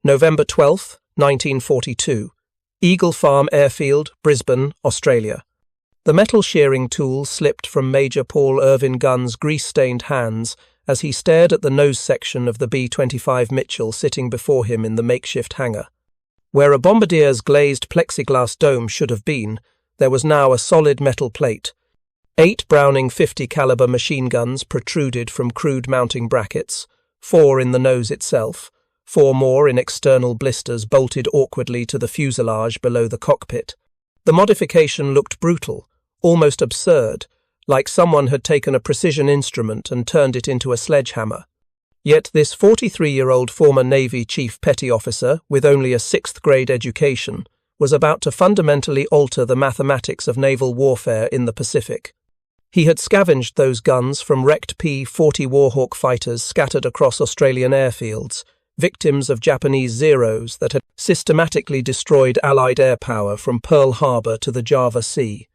November 12th, 1942. Eagle Farm Airfield, Brisbane, Australia. The metal shearing tool slipped from Major Paul Irvin Gunn's grease-stained hands as he stared at the nose section of the B-25 Mitchell sitting before him in the makeshift hangar. Where a bombardier's glazed plexiglass dome should have been, there was now a solid metal plate. 8 Browning .50 caliber machine guns protruded from crude mounting brackets, 4 in the nose itself, 4 more in external blisters bolted awkwardly to the fuselage below the cockpit. The modification looked brutal, almost absurd, like someone had taken a precision instrument and turned it into a sledgehammer. Yet this 43-year-old former Navy Chief Petty Officer, with only a 6th-grade education, was about to fundamentally alter the mathematics of naval warfare in the Pacific. He had scavenged those guns from wrecked P-40 Warhawk fighters scattered across Australian airfields, victims of Japanese Zeros that had systematically destroyed Allied air power from Pearl Harbor to the Java Sea.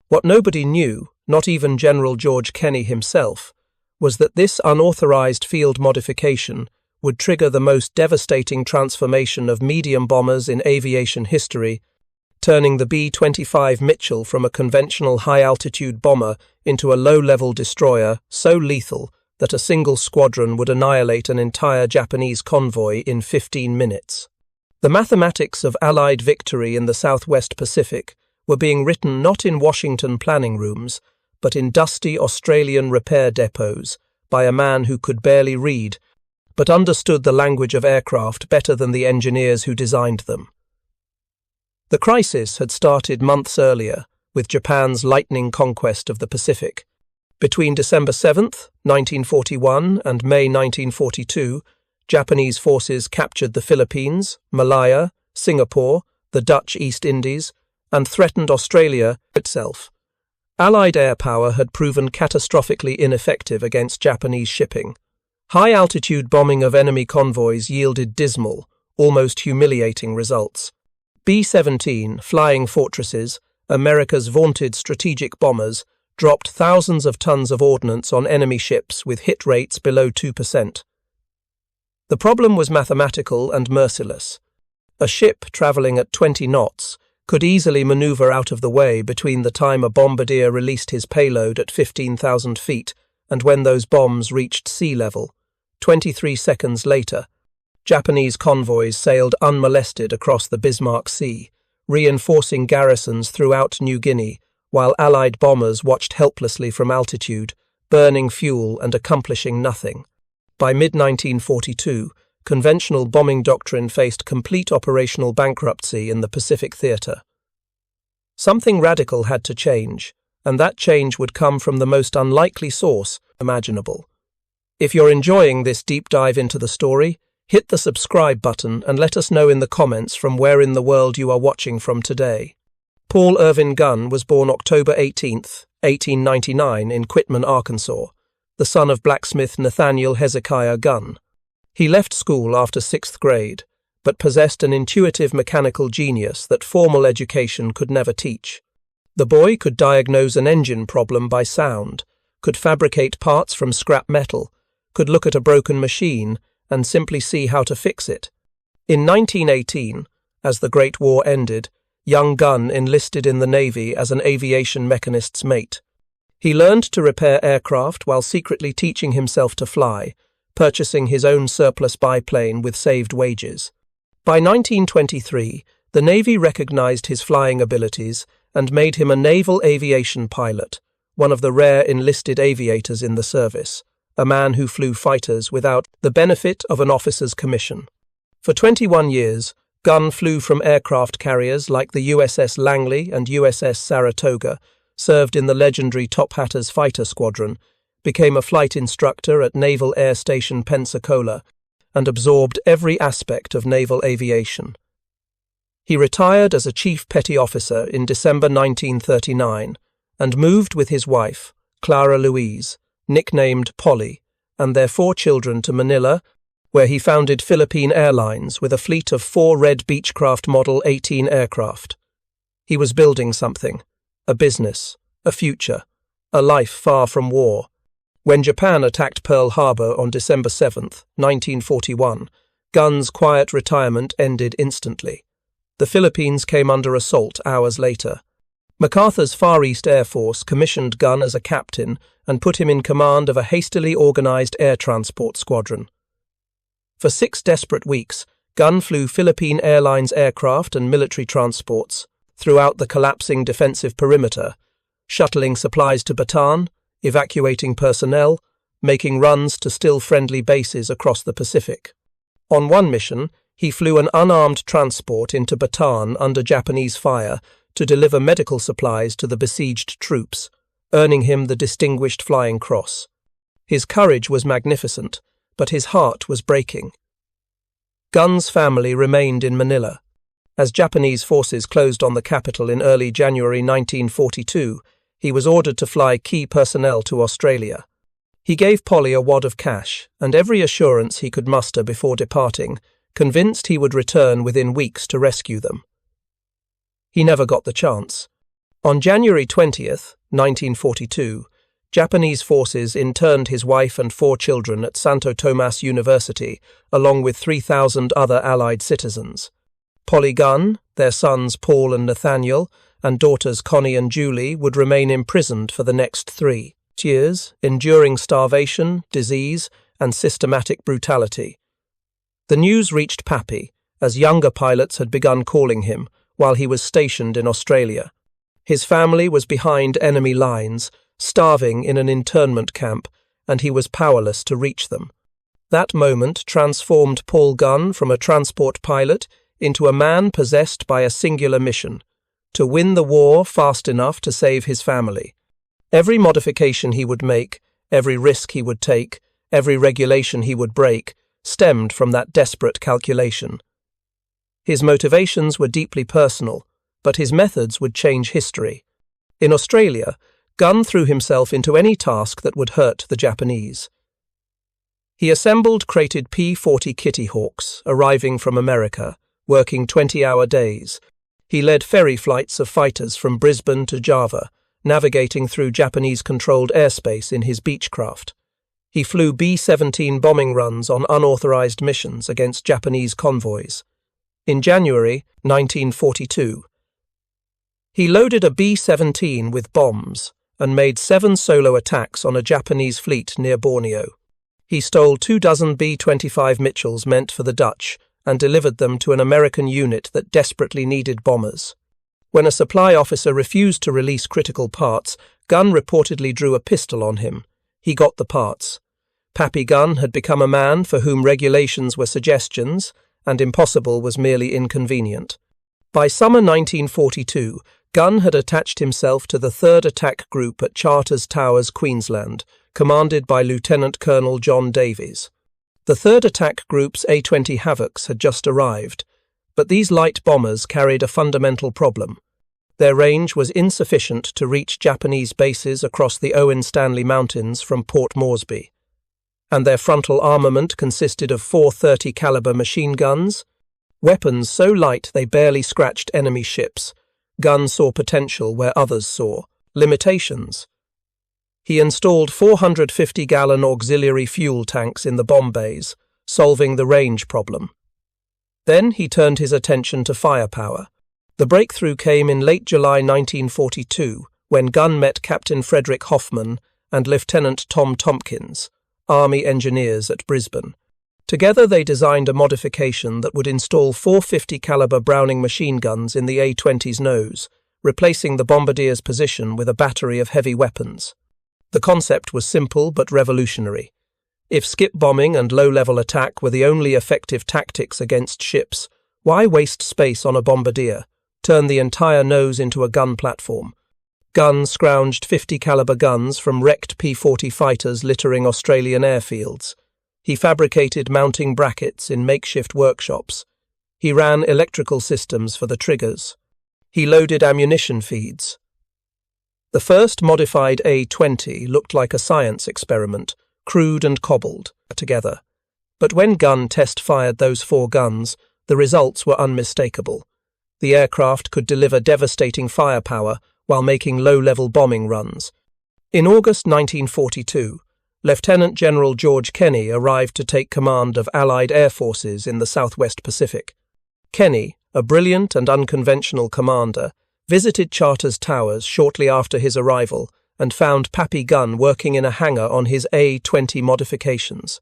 What nobody knew, not even General George Kenney himself, was that this unauthorized field modification would trigger the most devastating transformation of medium bombers in aviation history, turning the B-25 Mitchell from a conventional high-altitude bomber into a low-level destroyer so lethal that a single squadron would annihilate an entire Japanese convoy in 15 minutes. The mathematics of Allied victory in the Southwest Pacific were being written not in Washington planning rooms, but in dusty Australian repair depots by a man who could barely read, but understood the language of aircraft better than the engineers who designed them. The crisis had started months earlier, with Japan's lightning conquest of the Pacific. Between December 7th, 1941 and May 1942, Japanese forces captured the Philippines, Malaya, Singapore, the Dutch East Indies, and threatened Australia itself. Allied air power had proven catastrophically ineffective against Japanese shipping. High-altitude bombing of enemy convoys yielded dismal, almost humiliating results. B-17 Flying Fortresses, America's vaunted strategic bombers, dropped thousands of tons of ordnance on enemy ships with hit rates below 2%. The problem was mathematical and merciless. A ship travelling at 20 knots could easily maneuver out of the way between the time a bombardier released his payload at 15,000 feet and when those bombs reached sea level. 23 seconds later, Japanese convoys sailed unmolested across the Bismarck Sea, reinforcing garrisons throughout New Guinea, while Allied bombers watched helplessly from altitude, burning fuel and accomplishing nothing. By mid-1942, conventional bombing doctrine faced complete operational bankruptcy in the Pacific theatre. Something radical had to change, and that change would come from the most unlikely source imaginable. If you're enjoying this deep dive into the story, hit the subscribe button and let us know in the comments from where in the world you are watching from today. Paul Irvin Gunn was born October 18, 1899 in Quitman, Arkansas, the son of blacksmith Nathaniel Hezekiah Gunn. He left school after 6th grade, but possessed an intuitive mechanical genius that formal education could never teach. The boy could diagnose an engine problem by sound, could fabricate parts from scrap metal, could look at a broken machine and simply see how to fix it. In 1918, as the Great War ended, young Gunn enlisted in the Navy as an aviation mechanist's mate. He learned to repair aircraft while secretly teaching himself to fly, purchasing his own surplus biplane with saved wages. By 1923, the Navy recognized his flying abilities and made him a naval aviation pilot, one of the rare enlisted aviators in the service, a man who flew fighters without the benefit of an officer's commission. For 21 years, Gunn flew from aircraft carriers like the USS Langley and USS Saratoga, served in the legendary Top Hatters fighter squadron, became a flight instructor at Naval Air Station Pensacola, and absorbed every aspect of naval aviation. He retired as a chief petty officer in December 1939 and moved with his wife, Clara Louise, nicknamed Polly, and their 4 children to Manila, where he founded Philippine Airlines with a fleet of 4 Red Beechcraft Model 18 aircraft. He was building something, a business, a future, a life far from war. When Japan attacked Pearl Harbor on December 7, 1941, Gunn's quiet retirement ended instantly. The Philippines came under assault hours later. MacArthur's Far East Air Force commissioned Gunn as a captain and put him in command of a hastily organized air transport squadron. For 6 desperate weeks, Gunn flew Philippine Airlines aircraft and military transports throughout the collapsing defensive perimeter, shuttling supplies to Bataan, evacuating personnel, making runs to still friendly bases across the Pacific. On one mission, he flew an unarmed transport into Bataan under Japanese fire to deliver medical supplies to the besieged troops, earning him the Distinguished Flying Cross. His courage was magnificent, but his heart was breaking. Gunn's family remained in Manila. As Japanese forces closed on the capital in early January 1942, he was ordered to fly key personnel to Australia. He gave Polly a wad of cash and every assurance he could muster before departing, convinced he would return within weeks to rescue them. He never got the chance. On January 20th, 1942, Japanese forces interned his wife and 4 children at Santo Tomas University, along with 3,000 other Allied citizens. Polly Gunn, their sons Paul and Nathaniel, and daughters Connie and Julie would remain imprisoned for the next 3 years, enduring starvation, disease, and systematic brutality. The news reached Pappy, as younger pilots had begun calling him, while he was stationed in Australia. His family was behind enemy lines, starving in an internment camp, and he was powerless to reach them. That moment transformed Paul Gunn from a transport pilot into a man possessed by a singular mission: to win the war fast enough to save his family. Every modification he would make, every risk he would take, every regulation he would break, stemmed from that desperate calculation. His motivations were deeply personal, but his methods would change history. In Australia, Gunn threw himself into any task that would hurt the Japanese. He assembled crated P-40 Kitty Hawks, arriving from America, working 20-hour days. He led ferry flights of fighters from Brisbane to Java, navigating through Japanese-controlled airspace in his Beechcraft. He flew B-17 bombing runs on unauthorized missions against Japanese convoys. In January 1942, he loaded a B-17 with bombs and made 7 solo attacks on a Japanese fleet near Borneo. He stole 24 B-25 Mitchells meant for the Dutch and delivered them to an American unit that desperately needed bombers. When a supply officer refused to release critical parts, Gunn reportedly drew a pistol on him. He got the parts. Pappy Gunn had become a man for whom regulations were suggestions and impossible was merely inconvenient. By summer 1942, Gunn had attached himself to the 3rd Attack Group at Charters Towers, Queensland, commanded by Lieutenant Colonel John Davies. The 3rd Attack Group's A-20 Havocs had just arrived, but these light bombers carried a fundamental problem. Their range was insufficient to reach Japanese bases across the Owen Stanley Mountains from Port Moresby, and their frontal armament consisted of 4.30 caliber machine guns, weapons so light they barely scratched enemy ships. Gunn saw potential where others saw limitations. He installed 450-gallon auxiliary fuel tanks in the bomb bays, solving the range problem. Then he turned his attention to firepower. The breakthrough came in late July 1942, when Gunn met Captain Frederick Hoffman and Lieutenant Tom Tompkins, Army engineers at Brisbane. Together they designed a modification that would install 450 caliber Browning machine guns in the A-20's nose, replacing the bombardier's position with a battery of heavy weapons. The concept was simple but revolutionary. If skip bombing and low-level attack were the only effective tactics against ships, why waste space on a bombardier, turn the entire nose into a gun platform? Gunn scrounged 50 caliber guns from wrecked P-40 fighters littering Australian airfields. He fabricated mounting brackets in makeshift workshops. He ran electrical systems for the triggers. He loaded ammunition feeds. The first modified A-20 looked like a science experiment, crude and cobbled together. But when Gunn test-fired those 4 guns, the results were unmistakable. The aircraft could deliver devastating firepower while making low-level bombing runs. In August 1942, Lieutenant General George Kenney arrived to take command of Allied air forces in the Southwest Pacific. Kenney, a brilliant and unconventional commander, visited Charters Towers shortly after his arrival and found Pappy Gunn working in a hangar on his A-20 modifications.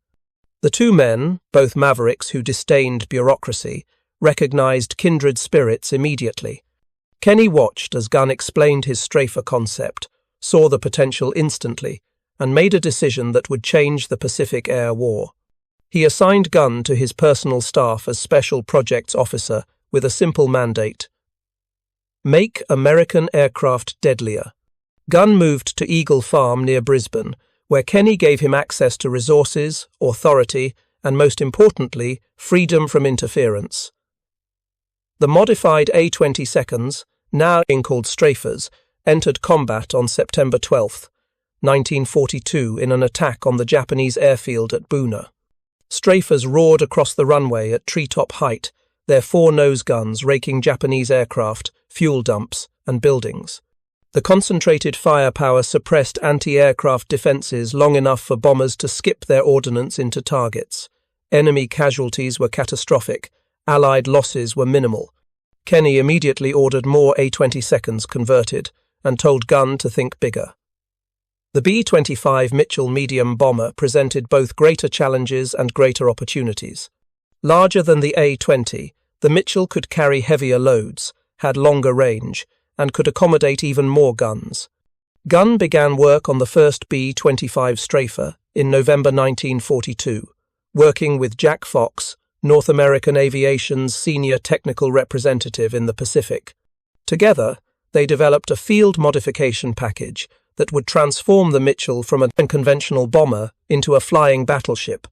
The two men, both mavericks who disdained bureaucracy, recognized kindred spirits immediately. Kenney watched as Gunn explained his strafer concept, saw the potential instantly, and made a decision that would change the Pacific Air War. He assigned Gunn to his personal staff as Special Projects Officer with a simple mandate: make American aircraft deadlier. Gunn moved to Eagle Farm near Brisbane, where Kenney gave him access to resources, authority, and most importantly, freedom from interference. The modified A-22s, now called strafers, entered combat on September 12th, 1942 in an attack on the Japanese airfield at Buna. Strafers roared across the runway at treetop height, their four nose guns raking Japanese aircraft, fuel dumps, and buildings. The concentrated firepower suppressed anti-aircraft defences long enough for bombers to skip their ordnance into targets. Enemy casualties were catastrophic, Allied losses were minimal. Kenney immediately ordered more A-22s converted and told Gunn to think bigger. The B-25 Mitchell medium bomber presented both greater challenges and greater opportunities. Larger than the A-20, the Mitchell could carry heavier loads, had longer range, and could accommodate even more guns. Gunn began work on the first B-25 strafer in November 1942, working with Jack Fox, North American Aviation's senior technical representative in the Pacific. Together, they developed a field modification package that would transform the Mitchell from a conventional bomber into a flying battleship.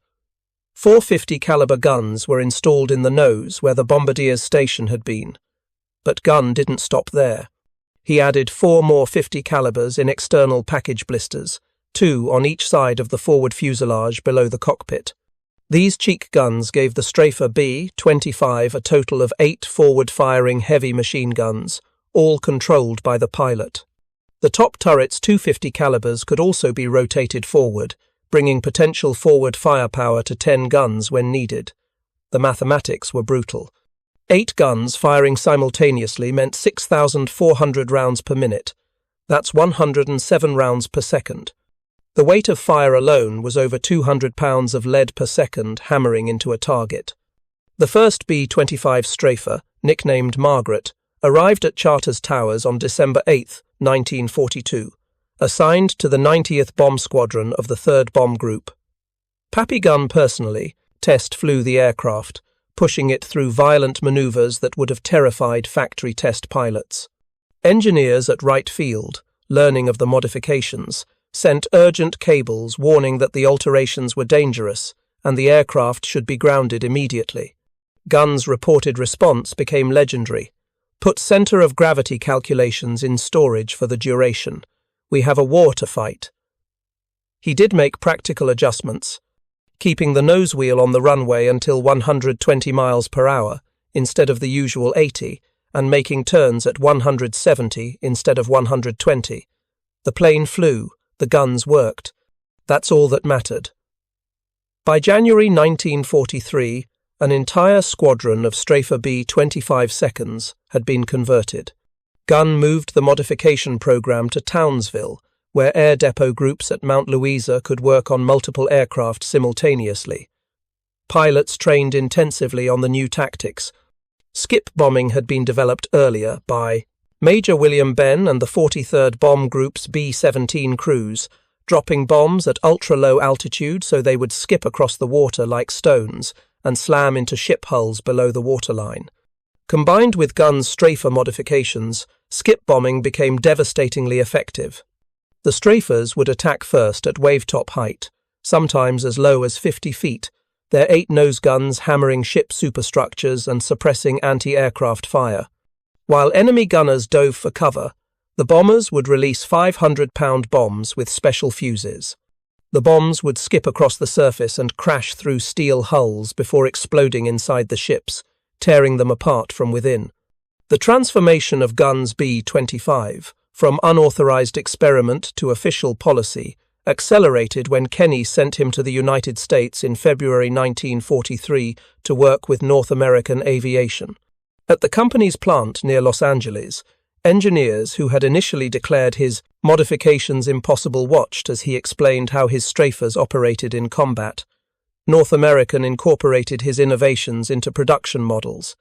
450 caliber guns were installed in the nose where the bombardier's station had been. But Gunn didn't stop there. He added 4 more 50 calibers in external package blisters, 2 on each side of the forward fuselage below the cockpit. These cheek guns gave the strafer B-25 a total of 8 forward-firing heavy machine guns, all controlled by the pilot. The top turret's 250 calibers could also be rotated forward, bringing potential forward firepower to 10 guns when needed. The mathematics were brutal. 8 guns firing simultaneously meant 6,400 rounds per minute. That's 107 rounds per second. The weight of fire alone was over 200 pounds of lead per second hammering into a target. The first B-25 strafer, nicknamed Margaret, arrived at Charters Towers on December 8, 1942, assigned to the 90th Bomb Squadron of the 3rd Bomb Group. Pappy Gunn personally test flew the aircraft, pushing it through violent manoeuvres that would have terrified factory test pilots. Engineers at Wright Field, learning of the modifications, sent urgent cables warning that the alterations were dangerous and the aircraft should be grounded immediately. Gunn's reported response became legendary. Put center of gravity calculations in storage for the duration. We have a war to fight. He did make practical adjustments, keeping the nose wheel on the runway until 120 miles per hour instead of the usual 80 and making turns at 170 instead of 120. The plane flew, the guns worked. That's all that mattered. By January 1943, an entire squadron of Strafer B-25 seconds had been converted. Gunn moved the modification program to Townsville, where air depot groups at Mount Louisa could work on multiple aircraft simultaneously. Pilots trained intensively on the new tactics. Skip bombing had been developed earlier by Major William Benn and the 43rd Bomb Group's B-17 crews, dropping bombs at ultra-low altitude so they would skip across the water like stones and slam into ship hulls below the waterline. Combined with Gunn's strafer modifications, skip bombing became devastatingly effective. The strafers would attack first at wavetop height, sometimes as low as 50 feet, their 8 nose guns hammering ship superstructures and suppressing anti-aircraft fire. While enemy gunners dove for cover, the bombers would release 500-pound bombs with special fuses. The bombs would skip across the surface and crash through steel hulls before exploding inside the ships, tearing them apart from within. The transformation of Gunn's B-25 from unauthorized experiment to official policy accelerated when Kenney sent him to the United States in February 1943 to work with North American aviation. At the company's plant near Los Angeles, engineers who had initially declared his modifications impossible watched as he explained how his strafers operated in combat. North American incorporated his innovations into production models.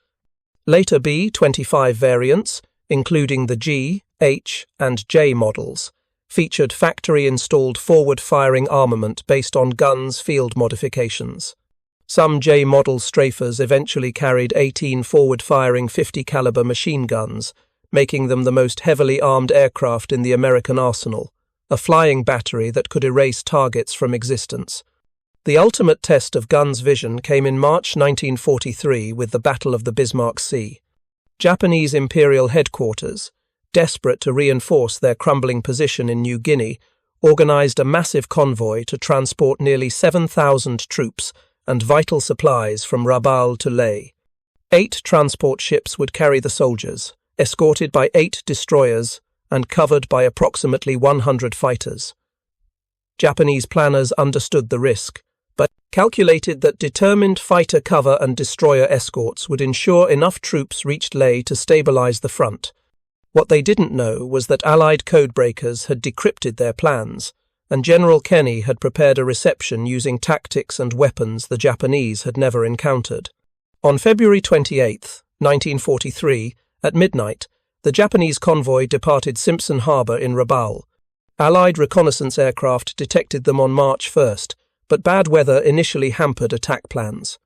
Later B-25 variants, including the G, H, and J models, featured factory-installed forward-firing armament based on Gunn's field modifications. Some J-model strafers eventually carried 18 forward-firing 50-caliber machine guns, making them the most heavily armed aircraft in the American arsenal, a flying battery that could erase targets from existence. The ultimate test of Gunn's vision came in March 1943 with the Battle of the Bismarck Sea. Japanese Imperial Headquarters, desperate to reinforce their crumbling position in New Guinea, organized a massive convoy to transport nearly 7,000 troops and vital supplies from Rabaul to Lae. 8 transport ships would carry the soldiers, escorted by 8 destroyers and covered by approximately 100 fighters. Japanese planners understood the risk, but calculated that determined fighter cover and destroyer escorts would ensure enough troops reached Lae to stabilize the front. What they didn't know was that Allied codebreakers had decrypted their plans, and General Kenney had prepared a reception using tactics and weapons the Japanese had never encountered. On February 28, 1943, at midnight, the Japanese convoy departed Simpson Harbor in Rabaul. Allied reconnaissance aircraft detected them on March 1st, but bad weather initially hampered attack plans.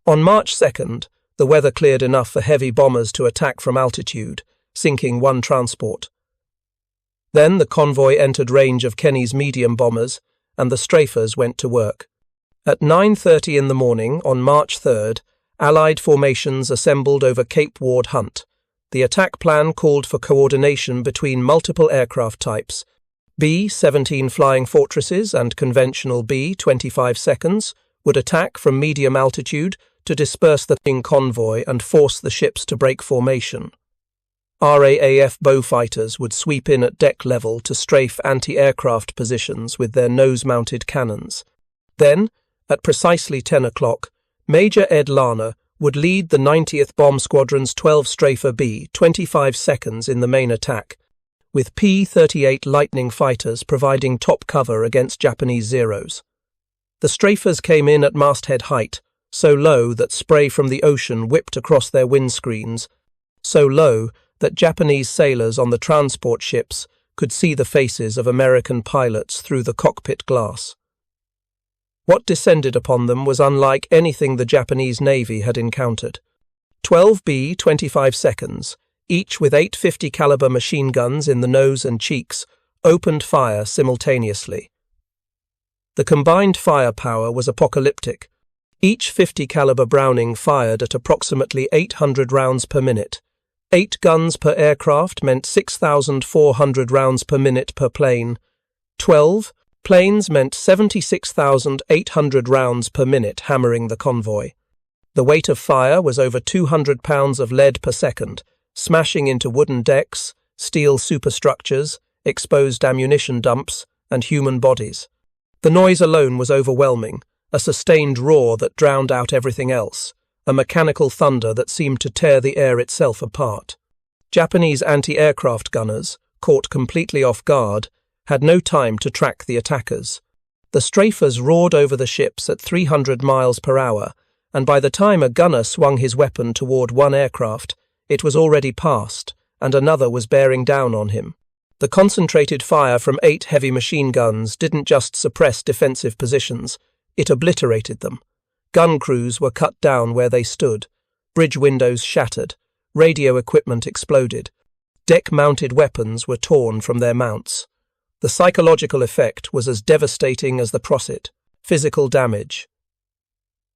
On March 2nd, the weather cleared enough for heavy bombers to attack from altitude, sinking 1 transport. Then the convoy entered range of Kenney's medium bombers, and the strafers went to work. At 9:30 in the morning on March 3rd, Allied formations assembled over Cape Ward Hunt. The attack plan called for coordination between multiple aircraft types. B-17 flying fortresses and conventional B-25 seconds would attack from medium altitude to disperse the convoy and force the ships to break formation. RAAF Beaufighters would sweep in at deck level to strafe anti-aircraft positions with their nose-mounted cannons. Then, at precisely 10 o'clock, Major Ed Larner would lead the 90th Bomb Squadron's 12 Strafer B-25 seconds in the main attack, with P-38 Lightning fighters providing top cover against Japanese Zeros. The strafers came in at masthead height, so low that spray from the ocean whipped across their windscreens, so low that Japanese sailors on the transport ships could see the faces of American pilots through the cockpit glass. What descended upon them was unlike anything the Japanese Navy had encountered. 12 B-25 seconds, each with 8 50-caliber machine guns in the nose and cheeks, opened fire simultaneously. The combined firepower was apocalyptic. Each 50-caliber Browning fired at approximately 800 rounds per minute. 8 guns per aircraft meant 6,400 rounds per minute per plane. 12 planes meant 76,800 rounds per minute hammering the convoy. The weight of fire was over 200 pounds of lead per second, smashing into wooden decks, steel superstructures, exposed ammunition dumps, and human bodies. The noise alone was overwhelming, a sustained roar that drowned out everything else, a mechanical thunder that seemed to tear the air itself apart. Japanese anti-aircraft gunners, caught completely off guard, had no time to track the attackers. The strafers roared over the ships at 300 miles per hour, and by the time a gunner swung his weapon toward one aircraft, it was already past, and another was bearing down on him. The concentrated fire from 8 heavy machine guns didn't just suppress defensive positions, it obliterated them. Gun crews were cut down where they stood, bridge windows shattered, radio equipment exploded, deck-mounted weapons were torn from their mounts. The psychological effect was as devastating as the profit, physical damage.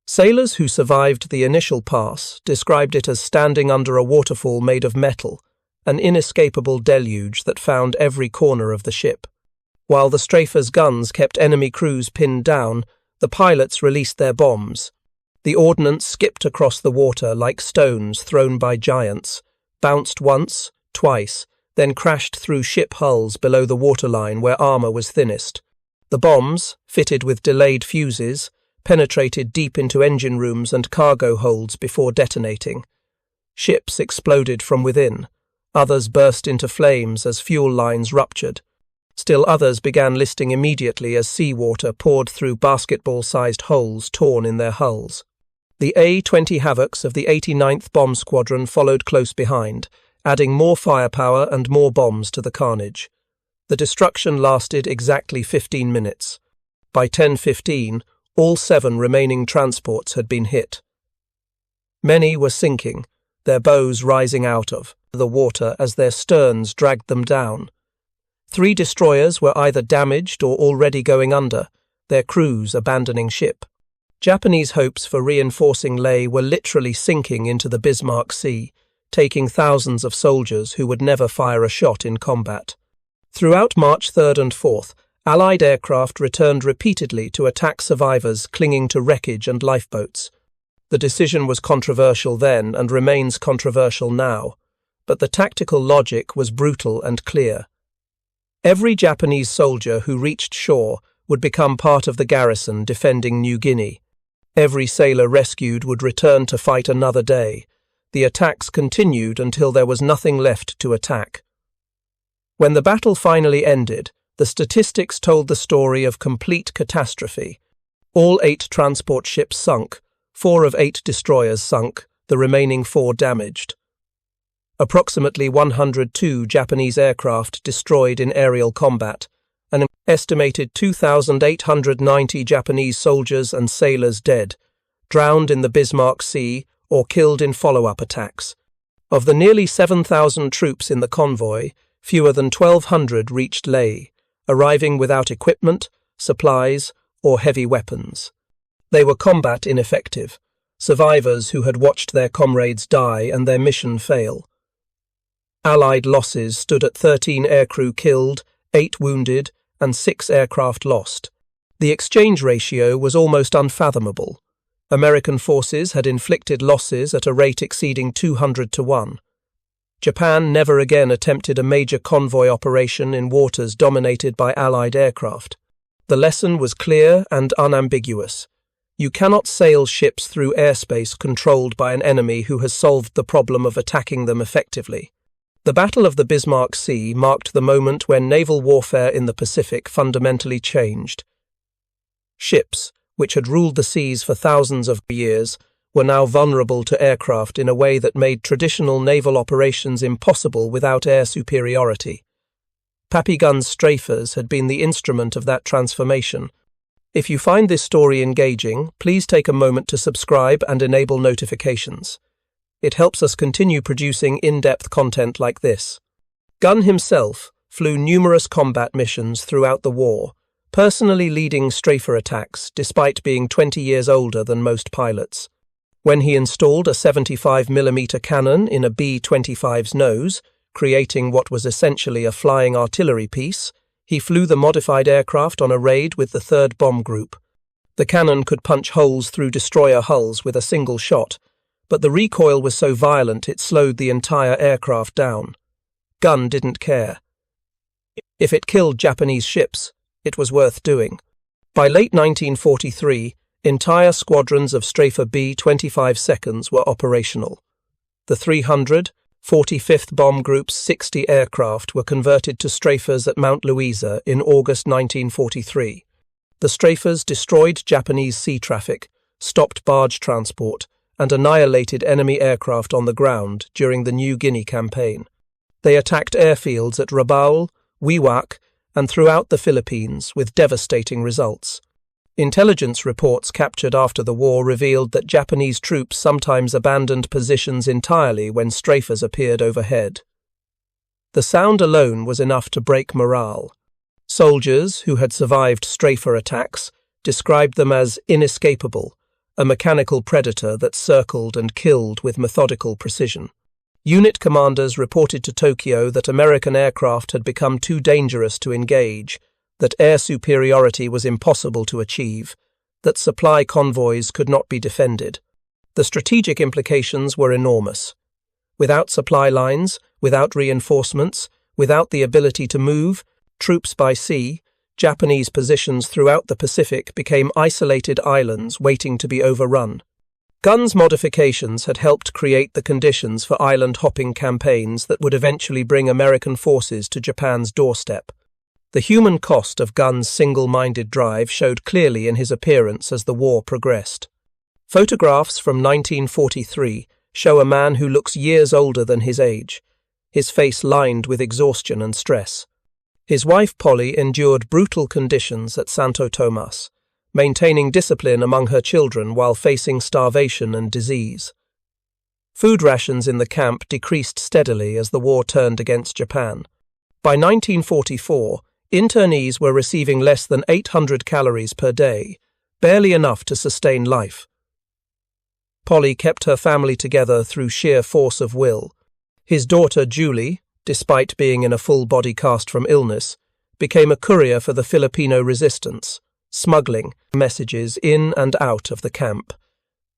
Sailors who survived the initial pass described it as standing under a waterfall made of metal, an inescapable deluge that found every corner of the ship. While the strafers' guns kept enemy crews pinned down, the pilots released their bombs. The ordnance skipped across the water like stones thrown by giants, bounced once, twice, then crashed through ship hulls below the waterline where armor was thinnest. The bombs, fitted with delayed fuses, penetrated deep into engine rooms and cargo holds before detonating. Ships exploded from within. Others burst into flames as fuel lines ruptured. Still others began listing immediately as seawater poured through basketball-sized holes torn in their hulls. The A-20 Havocs of the 89th Bomb Squadron followed close behind, adding more firepower and more bombs to the carnage. The destruction lasted exactly 15 minutes. By 10:15, all 7 remaining transports had been hit. Many were sinking, their bows rising out of the water as their sterns dragged them down. 3 destroyers were either damaged or already going under, their crews abandoning ship. Japanese hopes for reinforcing Lae were literally sinking into the Bismarck Sea, taking thousands of soldiers who would never fire a shot in combat. Throughout March 3rd and 4th, Allied aircraft returned repeatedly to attack survivors clinging to wreckage and lifeboats. The decision was controversial then and remains controversial now, but the tactical logic was brutal and clear. Every Japanese soldier who reached shore would become part of the garrison defending New Guinea. Every sailor rescued would return to fight another day. The attacks continued until there was nothing left to attack. When the battle finally ended, the statistics told the story of complete catastrophe. All 8 transport ships sunk, 4 of 8 destroyers sunk, the remaining 4 damaged. Approximately 102 Japanese aircraft destroyed in aerial combat, an estimated 2,890 Japanese soldiers and sailors dead, drowned in the Bismarck Sea or killed in follow-up attacks. Of the nearly 7,000 troops in the convoy, fewer than 1,200 reached Lae, arriving without equipment, supplies, or heavy weapons. They were combat ineffective, survivors who had watched their comrades die and their mission fail. Allied losses stood at 13 aircrew killed, 8 wounded, and 6 aircraft lost. The exchange ratio was almost unfathomable. American forces had inflicted losses at a rate exceeding 200 to 1. Japan never again attempted a major convoy operation in waters dominated by Allied aircraft. The lesson was clear and unambiguous. You cannot sail ships through airspace controlled by an enemy who has solved the problem of attacking them effectively. The Battle of the Bismarck Sea marked the moment when naval warfare in the Pacific fundamentally changed. Ships, which had ruled the seas for thousands of years, were now vulnerable to aircraft in a way that made traditional naval operations impossible without air superiority. Pappy Gunn's strafers had been the instrument of that transformation. If you find this story engaging, please take a moment to subscribe and enable notifications. It helps us continue producing in-depth content like this. Gunn himself flew numerous combat missions throughout the war, personally leading strafer attacks despite being 20 years older than most pilots. When he installed a 75mm cannon in a B-25's nose, creating what was essentially a flying artillery piece, he flew the modified aircraft on a raid with the 3rd Bomb Group. The cannon could punch holes through destroyer hulls with a single shot, but the recoil was so violent it slowed the entire aircraft down. Gunn didn't care. If it killed Japanese ships, it was worth doing. By late 1943, entire squadrons of Strafer B-25 seconds were operational. The 300, 45th Bomb Group's 60 aircraft were converted to strafers at Mount Louisa in August 1943. The strafers destroyed Japanese sea traffic, stopped barge transport, and annihilated enemy aircraft on the ground during the New Guinea campaign. They attacked airfields at Rabaul, Wewak, and throughout the Philippines with devastating results. Intelligence reports captured after the war revealed that Japanese troops sometimes abandoned positions entirely when strafers appeared overhead. The sound alone was enough to break morale. Soldiers who had survived strafer attacks described them as inescapable, a mechanical predator that circled and killed with methodical precision. Unit commanders reported to Tokyo that American aircraft had become too dangerous to engage, that air superiority was impossible to achieve, that supply convoys could not be defended. The strategic implications were enormous. Without supply lines, without reinforcements, without the ability to move troops by sea, Japanese positions throughout the Pacific became isolated islands waiting to be overrun. Gunn's modifications had helped create the conditions for island-hopping campaigns that would eventually bring American forces to Japan's doorstep. The human cost of Gunn's single-minded drive showed clearly in his appearance as the war progressed. Photographs from 1943 show a man who looks years older than his age, his face lined with exhaustion and stress. His wife Polly endured brutal conditions at Santo Tomas, maintaining discipline among her children while facing starvation and disease. Food rations in the camp decreased steadily as the war turned against Japan. By 1944, internees were receiving less than 800 calories per day, barely enough to sustain life. Polly kept her family together through sheer force of will. His daughter Julie, despite being in a full body cast from illness, became a courier for the Filipino resistance, smuggling messages in and out of the camp.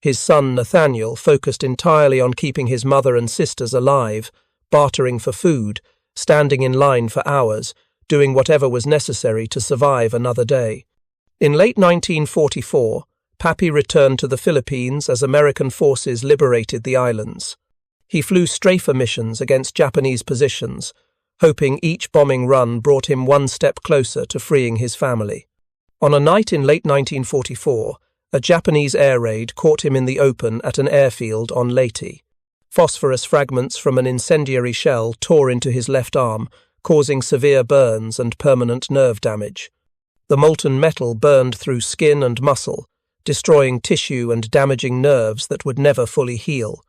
His son Nathaniel focused entirely on keeping his mother and sisters alive, bartering for food, standing in line for hours, doing whatever was necessary to survive another day. In late 1944, Papi returned to the Philippines as American forces liberated the islands. He flew strafer missions against Japanese positions, hoping each bombing run brought him one step closer to freeing his family. On a night in late 1944, a Japanese air raid caught him in the open at an airfield on Leyte. Phosphorus fragments from an incendiary shell tore into his left arm, causing severe burns and permanent nerve damage. The molten metal burned through skin and muscle, destroying tissue and damaging nerves that would never fully heal.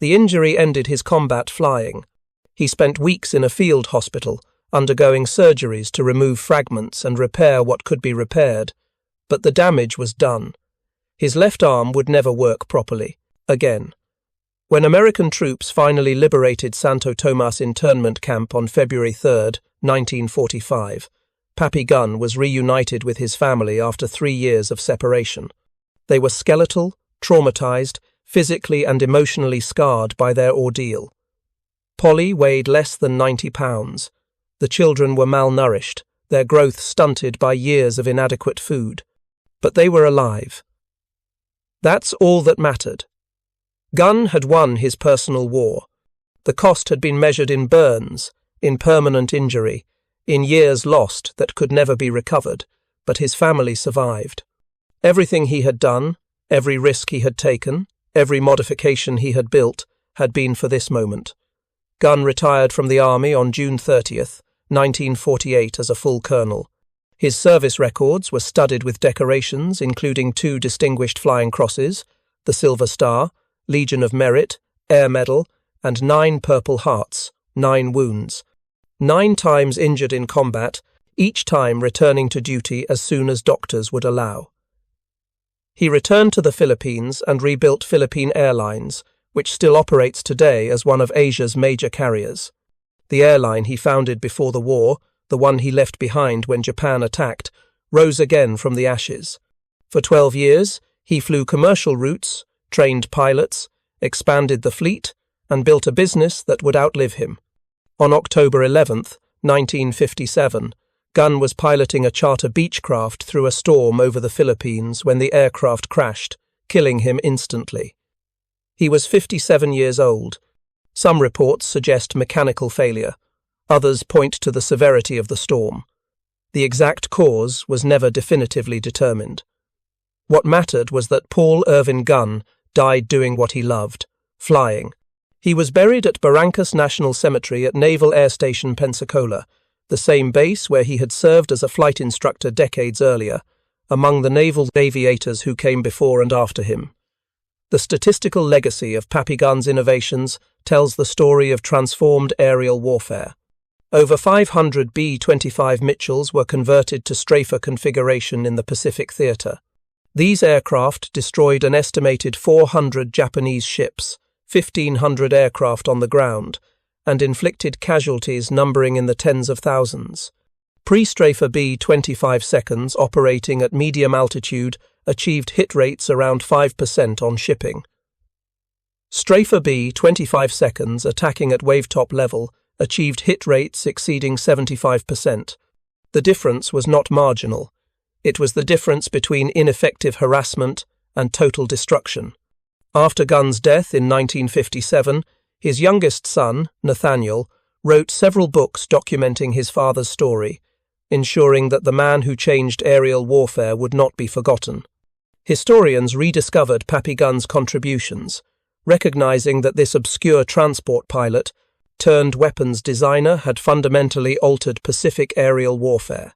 The injury ended his combat flying. He spent weeks in a field hospital, undergoing surgeries to remove fragments and repair what could be repaired, but the damage was done. His left arm would never work properly, again. When American troops finally liberated Santo Tomas internment camp on February 3, 1945, Papi Gunn was reunited with his family after 3 years of separation. They were skeletal, traumatized, physically and emotionally scarred by their ordeal. Polly weighed less than 90 pounds. The children were malnourished, their growth stunted by years of inadequate food. But they were alive. That's all that mattered. Gunn had won his personal war. The cost had been measured in burns, in permanent injury, in years lost that could never be recovered, but his family survived. Everything he had done, every risk he had taken, every modification he had built, had been for this moment. Gunn retired from the army on June 30th, 1948 as a full colonel. His service records were studded with decorations including 2 Distinguished Flying Crosses, the Silver Star, Legion of Merit, Air Medal, and 9 Purple Hearts, 9 wounds. 9 times injured in combat, each time returning to duty as soon as doctors would allow. He returned to the Philippines and rebuilt Philippine Airlines, which still operates today as one of Asia's major carriers. The airline he founded before the war, the one he left behind when Japan attacked, rose again from the ashes. For 12 years, he flew commercial routes, trained pilots, expanded the fleet, and built a business that would outlive him. On October 11, 1957, Gunn was piloting a charter Beechcraft through a storm over the Philippines when the aircraft crashed, killing him instantly. He was 57 years old. Some reports suggest mechanical failure. Others point to the severity of the storm. The exact cause was never definitively determined. What mattered was that Paul Irvin Gunn died doing what he loved, flying. He was buried at Barrancas National Cemetery at Naval Air Station Pensacola, the same base where he had served as a flight instructor decades earlier, among the naval aviators who came before and after him. The statistical legacy of Papi Gunn's innovations tells the story of transformed aerial warfare. Over 500 B-25 Mitchells were converted to strafer configuration in the Pacific Theater. These aircraft destroyed an estimated 400 Japanese ships, 1,500 aircraft on the ground, and inflicted casualties numbering in the tens of thousands. Pre-strafer B-25 seconds operating at medium altitude achieved hit rates around 5% on shipping. Strafer B-25 seconds attacking at wavetop level achieved hit rates exceeding 75%. The difference was not marginal. It was the difference between ineffective harassment and total destruction. After Gunn's death in 1957, his youngest son, Nathaniel, wrote several books documenting his father's story, ensuring that the man who changed aerial warfare would not be forgotten. Historians rediscovered Pappy Gunn's contributions, recognizing that this obscure transport pilot turned weapons designer had fundamentally altered Pacific aerial warfare.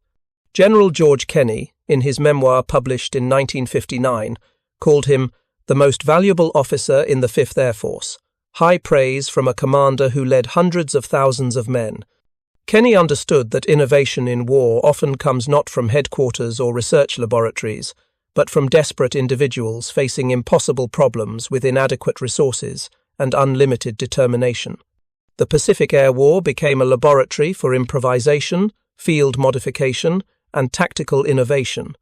General George Kenney, in his memoir published in 1959, called him the most valuable officer in the 5th Air Force, high praise from a commander who led hundreds of thousands of men. Kenney understood that innovation in war often comes not from headquarters or research laboratories, but from desperate individuals facing impossible problems with inadequate resources and unlimited determination. The Pacific Air War became a laboratory for improvisation, field modification, and tactical innovation,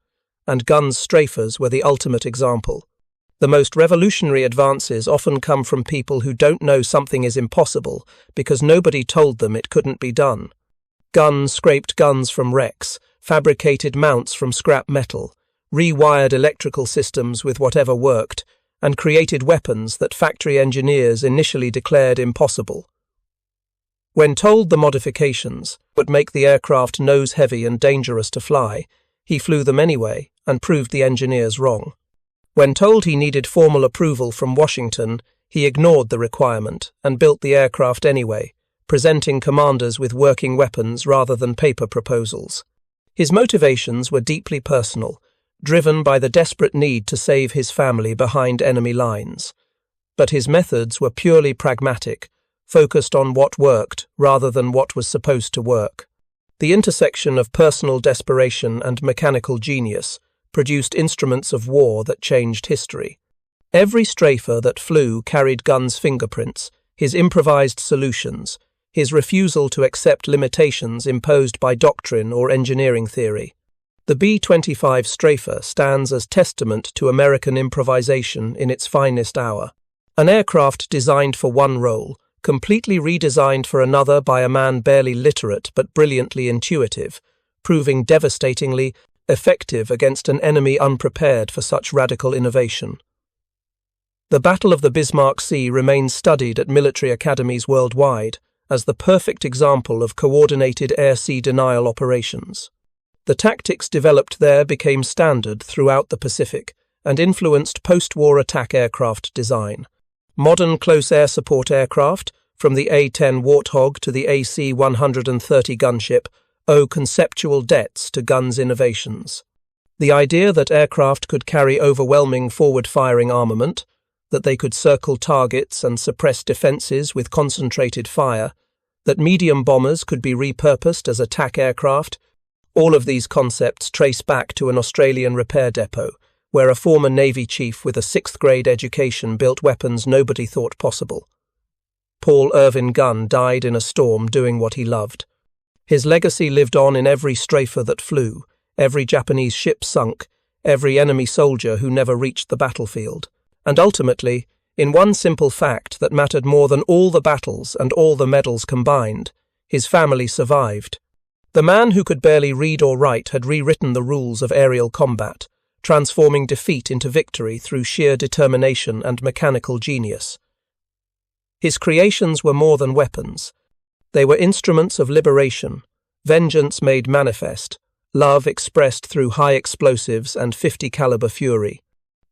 and Gunn's strafers were the ultimate example. The most revolutionary advances often come from people who don't know something is impossible because nobody told them it couldn't be done. Gunn scraped guns from wrecks, fabricated mounts from scrap metal, rewired electrical systems with whatever worked, and created weapons that factory engineers initially declared impossible. When told the modifications would make the aircraft nose-heavy and dangerous to fly, he flew them anyway and proved the engineers wrong. When told he needed formal approval from Washington, he ignored the requirement and built the aircraft anyway, presenting commanders with working weapons rather than paper proposals. His motivations were deeply personal, driven by the desperate need to save his family behind enemy lines. But his methods were purely pragmatic, focused on what worked rather than what was supposed to work. The intersection of personal desperation and mechanical genius produced instruments of war that changed history. Every strafer that flew carried Gunn's fingerprints, his improvised solutions, his refusal to accept limitations imposed by doctrine or engineering theory. The B-25 strafer stands as testament to American improvisation in its finest hour. An aircraft designed for one role, completely redesigned for another by a man barely literate but brilliantly intuitive, proving devastatingly effective against an enemy unprepared for such radical innovation. The Battle of the Bismarck Sea remains studied at military academies worldwide as the perfect example of coordinated air-sea denial operations. The tactics developed there became standard throughout the Pacific and influenced post-war attack aircraft design. Modern close air support aircraft, from the A-10 Warthog to the AC-130 gunship, owe conceptual debts to Gunn's innovations. The idea that aircraft could carry overwhelming forward-firing armament, that they could circle targets and suppress defences with concentrated fire, that medium bombers could be repurposed as attack aircraft, all of these concepts trace back to an Australian repair depot, where a former Navy chief with a 6th-grade education built weapons nobody thought possible. Paul Irvin Gunn died in a storm doing what he loved. His legacy lived on in every strafer that flew, every Japanese ship sunk, every enemy soldier who never reached the battlefield, and ultimately, in one simple fact that mattered more than all the battles and all the medals combined, his family survived. The man who could barely read or write had rewritten the rules of aerial combat, transforming defeat into victory through sheer determination and mechanical genius. His creations were more than weapons. They were instruments of liberation, vengeance made manifest, love expressed through high explosives and 50-caliber fury.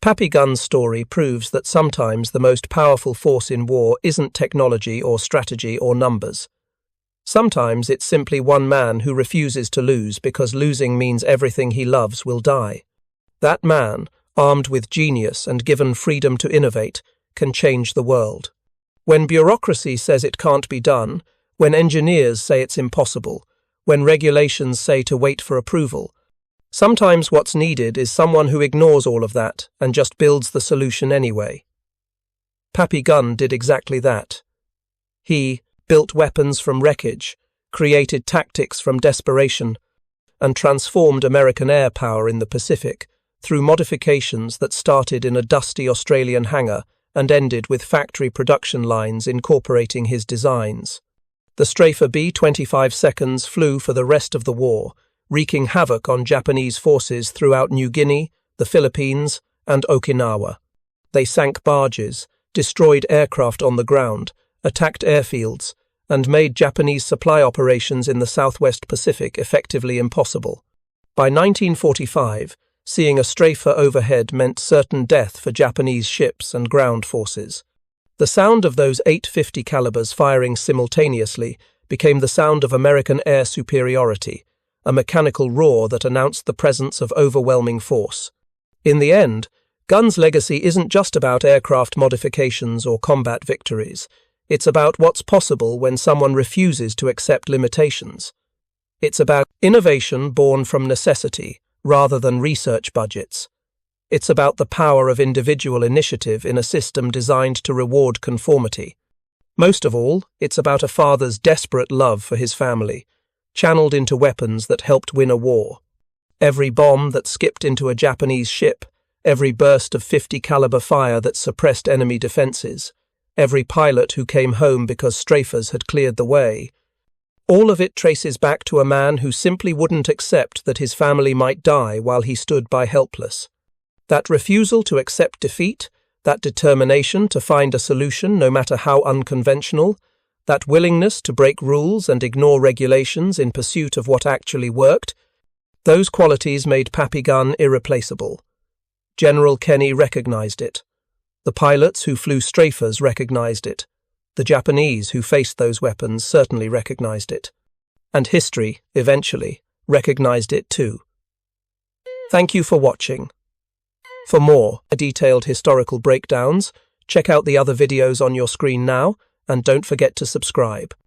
Pappy Gunn's story proves that sometimes the most powerful force in war isn't technology or strategy or numbers. Sometimes it's simply one man who refuses to lose because losing means everything he loves will die. That man, armed with genius and given freedom to innovate, can change the world. When bureaucracy says it can't be done, when engineers say it's impossible, when regulations say to wait for approval, sometimes what's needed is someone who ignores all of that and just builds the solution anyway. Pappy Gunn did exactly that. He built weapons from wreckage, created tactics from desperation, and transformed American air power in the Pacific through modifications that started in a dusty Australian hangar and ended with factory production lines incorporating his designs. The strafer B-25 seconds flew for the rest of the war, wreaking havoc on Japanese forces throughout New Guinea, the Philippines, and Okinawa. They sank barges, destroyed aircraft on the ground, attacked airfields, and made Japanese supply operations in the Southwest Pacific effectively impossible. By 1945, seeing a strafer overhead meant certain death for Japanese ships and ground forces. The sound of those 850 calibers firing simultaneously became the sound of American air superiority, a mechanical roar that announced the presence of overwhelming force. In the end, Gunn's legacy isn't just about aircraft modifications or combat victories. It's about what's possible when someone refuses to accept limitations. It's about innovation born from necessity, rather than research budgets. It's about the power of individual initiative in a system designed to reward conformity. Most of all, it's about a father's desperate love for his family, channeled into weapons that helped win a war. Every bomb that skipped into a Japanese ship, every burst of 50 caliber fire that suppressed enemy defenses, every pilot who came home because strafers had cleared the way, all of it traces back to a man who simply wouldn't accept that his family might die while he stood by helpless. That refusal to accept defeat, that determination to find a solution no matter how unconventional, that willingness to break rules and ignore regulations in pursuit of what actually worked, those qualities made Papi Gunn irreplaceable. General Kenney recognized it. The pilots who flew strafers recognized it. The Japanese who faced those weapons certainly recognized it. And history, eventually, recognized it too. Thank you for watching. For more detailed historical breakdowns, check out the other videos on your screen now, and don't forget to subscribe.